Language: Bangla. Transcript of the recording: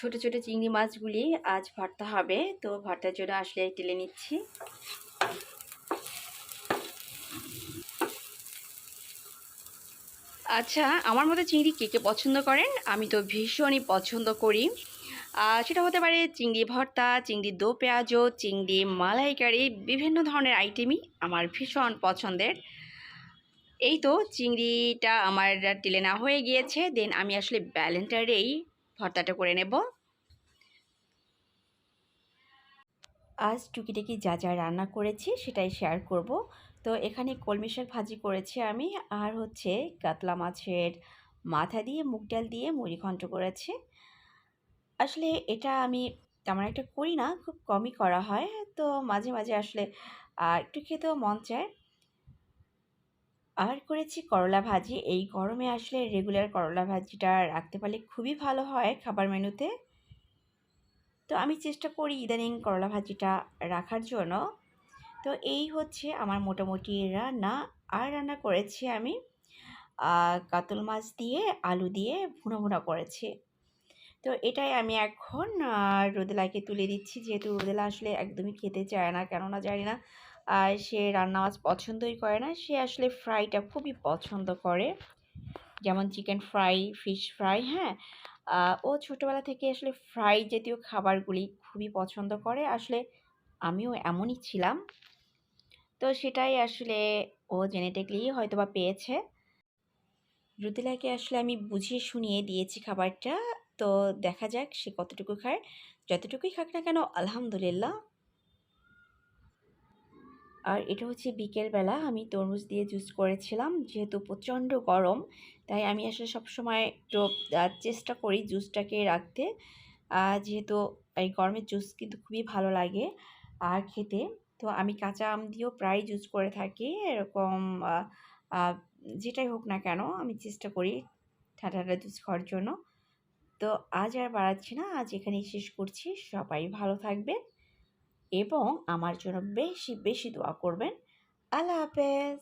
ছোট ছোট চিংড়ি মাছগুলি আজ ভর্তা হবে, তো ভর্তার জন্য আসলে টেলে নিচ্ছি। আচ্ছা, আমার মতো চিংড়ি কে কে পছন্দ করেন? আমি তো ভীষণই পছন্দ করি। সেটা হতে পারে চিংড়ি ভর্তা, চিংড়ি দো পেঁয়াজু, চিংড়ি মালাইকারি, বিভিন্ন ধরনের আইটেমই আমার ভীষণ পছন্দের। এই তো চিংড়িটা আমার টেলে নেওয়া হয়ে গিয়েছে, দেন আমি আসলে ব্যালেন্ডারেই ভর্তাটা করে নেব। আজ টুকিটাকি যা যা রান্না করেছি সেটাই শেয়ার করব। তো এখানে কলমি শাক ভাজি করেছি আমি, আর হচ্ছে কাতলা মাছের মাথা দিয়ে মুগ ডাল দিয়ে মুড়ি ঘন্ট করেছি। আসলে এটা আমি তেমন একটা করি না, খুব কমই করা হয়। তো মাঝে মাঝে আসলে একটু খেতেও মন চায়। আর করেছি করলা ভাজি। এই গরমে আসলে রেগুলার করলা ভাজিটা রাখতে পারলে খুবই ভালো হয় খাবার মেনুতে। তো আমি চেষ্টা করি ইদানিং করলা ভাজিটা রাখার জন্য। তো এই হচ্ছে আমার মোটামুটি রান্না। আর রান্না করেছি আমি কাতল মাছ দিয়ে আলু দিয়ে ভুনা ভুনা করেছি। তো এটাই আমি এখন রোদেলাকে তুলে দিচ্ছি, যেহেতু রোদেলা আসলে একদমই খেতে চায় না, কেননা জানি না, সে রান্না মাছ পছন্দই করে না। সে আসলে ফ্রাইটা খুবই পছন্দ করে, যেমন চিকেন ফ্রাই, ফিশ ফ্রাই। হ্যাঁ, ও ছোটোবেলা থেকে আসলে ফ্রাই জাতীয় খাবারগুলি খুবই পছন্দ করে। আসলে আমিও এমনই ছিলাম। তো সেটাই আসলে ও জেনেটিক্যালি হয়তোবা পেয়েছে। রুদেলাকে আসলে আমি বুঝিয়ে শুনিয়ে দিয়েছি খাবারটা। তো দেখা যাক সে কতটুকু খায়। যতটুকুই খাক না কেন আলহামদুলিল্লাহ। আর এটা হচ্ছে বিকেলবেলা আমি তরমুজ দিয়ে জুস করেছিলাম। যেহেতু প্রচণ্ড গরম, তাই আমি আসলে সবসময় একটু চেষ্টা করি জুসটাকে রাখতে। যেহেতু এই গরমের জুস কিন্তু খুবই ভালো লাগে আর খেতে। তো আমি কাঁচা আম দিয়েও প্রায় জুস করে থাকি। এরকম আ আ যেটাই হোক না কেন আমি চেষ্টা করি ঠান্ডা ঠান্ডা জুস খাওয়ার জন্য। তো আজ আর বাড়াচ্ছি না, আজ এখানেই শেষ করছি। সবাই ভালো থাকবেন এবং আমার জন্য বেশি বেশি দোয়া করবেন। আল্লাহ হাফেজ।